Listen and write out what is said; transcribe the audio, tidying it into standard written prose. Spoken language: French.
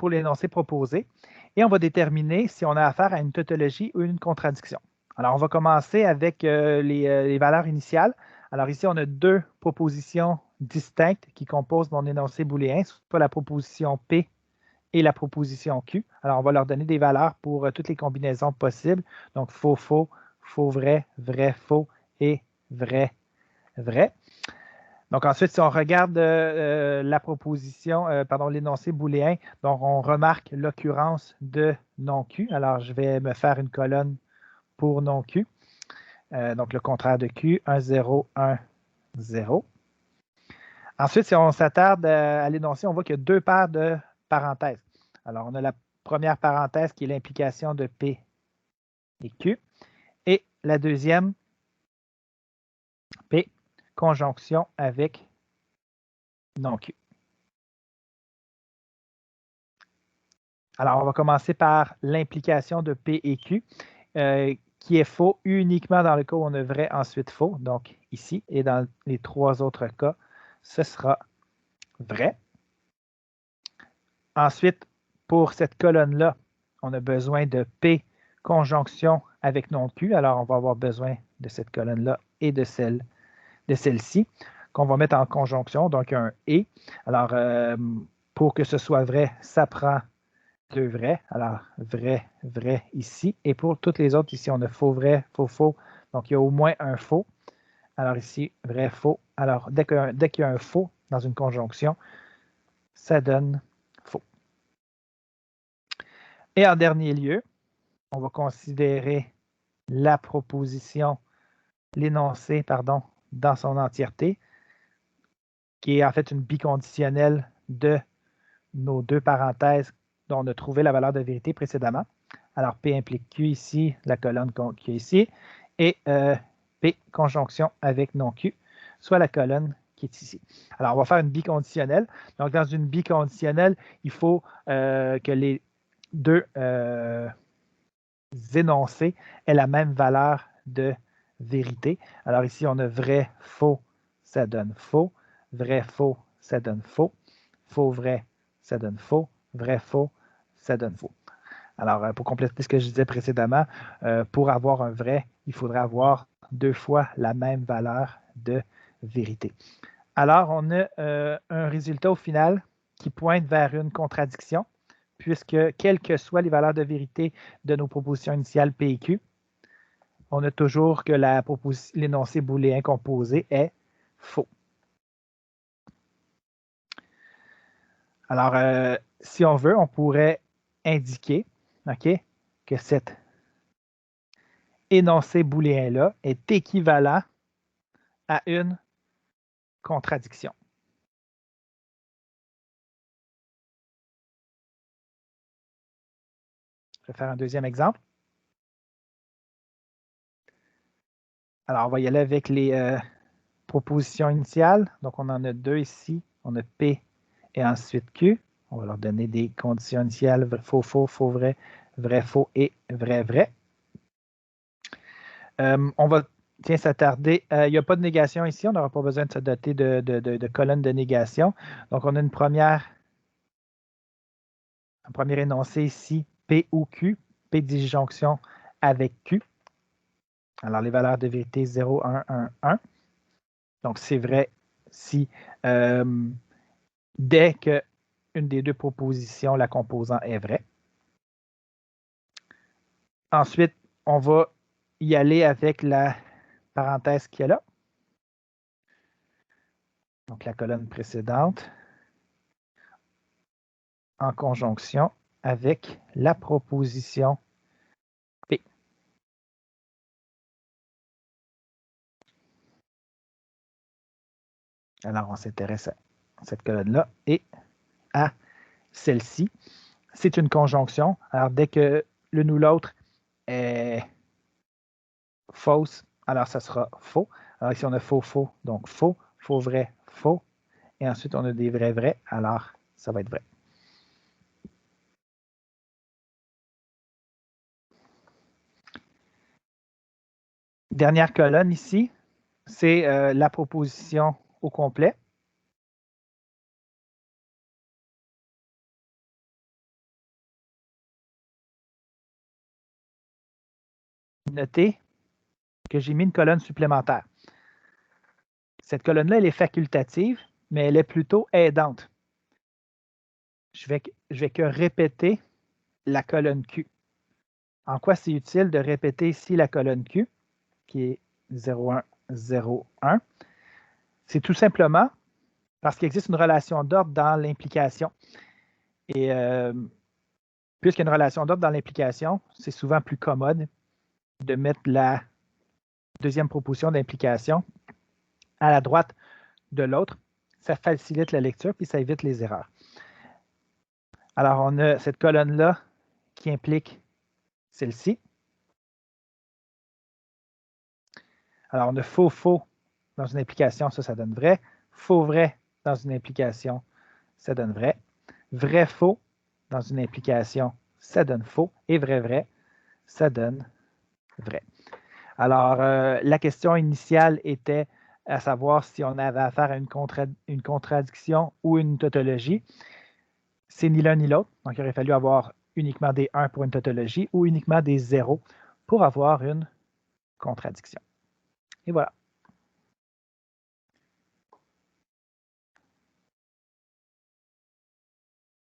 pour l'énoncé proposé. Et on va déterminer si on a affaire à une tautologie ou une contradiction. Alors, on va commencer avec les valeurs initiales. Alors ici, on a deux propositions distinctes qui composent mon énoncé booléen, soit la proposition P et la proposition Q. Alors, on va leur donner des valeurs pour toutes les combinaisons possibles. Donc, faux, faux, faux, vrai, vrai, faux et vrai, vrai. Donc, ensuite, si on regarde la proposition, l'énoncé booléen, donc on remarque l'occurrence de non-Q. Alors, je vais me faire une colonne pour non-Q. Donc, le contraire de Q, 1, 0, 1, 0. Ensuite, si on s'attarde à l'énoncé, on voit qu'il y a deux paires de parenthèses. Alors, on a la première parenthèse qui est l'implication de P et Q. Et la deuxième, P, conjonction avec non-Q. Alors, on va commencer par l'implication de P et Q, qui est faux uniquement dans le cas où on a vrai, ensuite faux, donc ici, et dans les trois autres cas, ce sera vrai. Ensuite, pour cette colonne-là, on a besoin de P conjonction avec non-Q, alors on va avoir besoin de cette colonne-là et de celle-ci, qu'on va mettre en conjonction, donc un « et ». Alors, pour que ce soit vrai, ça prend deux vrais. Alors, vrai, vrai ici. Et pour toutes les autres, ici, on a faux, vrai, faux, faux. Donc, il y a au moins un faux. Alors ici, vrai, faux. Alors, dès qu'il y a un faux dans une conjonction, ça donne faux. Et en dernier lieu, on va considérer la proposition, l'énoncé, pardon, dans son entièreté, qui est en fait une biconditionnelle de nos deux parenthèses dont on a trouvé la valeur de vérité précédemment. Alors, P implique Q ici, la colonne Q ici, et P conjonction avec non-Q, soit la colonne qui est ici. Alors, on va faire une biconditionnelle. Donc, dans une biconditionnelle, il faut que les deux énoncés aient la même valeur de vérité. Alors ici, on a vrai, faux, ça donne faux. Vrai, faux, ça donne faux. Faux, vrai, ça donne faux. Vrai, faux, ça donne faux. Alors, pour compléter ce que je disais précédemment, pour avoir un vrai, il faudrait avoir deux fois la même valeur de vérité. Alors, on a un résultat au final qui pointe vers une contradiction, puisque quelles que soient les valeurs de vérité de nos propositions initiales P et Q, on a toujours que l'énoncé booléen composé est faux. Alors, si on veut, on pourrait indiquer que cet énoncé booléen-là est équivalent à une contradiction. Je vais faire un deuxième exemple. Alors, on va y aller avec les propositions initiales. Donc, on en a deux ici. On a P et ensuite Q. On va leur donner des conditions initiales, faux, faux, faux, vrai, vrai, faux et vrai, vrai. On va s'attarder. Il n'y a pas de négation ici. On n'aura pas besoin de se doter de colonnes de négation. Donc, on a un premier énoncé ici, P ou Q, P disjonction avec Q. Alors, les valeurs de vérité 0, 1, 1, 1. Donc, c'est vrai si dès qu'une des deux propositions, la composant est vraie. Ensuite, on va y aller avec la parenthèse qui est là. Donc, la colonne précédente en conjonction avec la proposition P. Alors, on s'intéresse à cette colonne-là et à celle-ci. C'est une conjonction. Alors, dès que l'une ou l'autre est fausse, alors ça sera faux. Alors ici, on a faux, faux, donc faux, faux, vrai, faux. Et ensuite, on a des vrais, vrais, alors ça va être vrai. Dernière colonne ici, c'est la proposition au complet. Notez que j'ai mis une colonne supplémentaire. Cette colonne-là, elle est facultative, mais elle est plutôt aidante. Je vais que répéter la colonne Q. En quoi c'est utile de répéter ici la colonne Q, qui est 0, 1, 0, 1? C'est tout simplement parce qu'il existe une relation d'ordre dans l'implication. Et puisqu'il y a une relation d'ordre dans l'implication, c'est souvent plus commode de mettre la deuxième proposition d'implication à la droite de l'autre. Ça facilite la lecture puis ça évite les erreurs. Alors, on a cette colonne-là qui implique celle-ci. Alors, on a faux dans une implication, ça donne vrai. Faux-vrai dans une implication, ça donne vrai. Vrai-faux dans une implication, ça donne faux. Et vrai-vrai, ça donne vrai. Alors, la question initiale était à savoir si on avait affaire à une contradiction ou une tautologie. C'est ni l'un ni l'autre. Donc, il aurait fallu avoir uniquement des 1 pour une tautologie ou uniquement des 0 pour avoir une contradiction. Et voilà.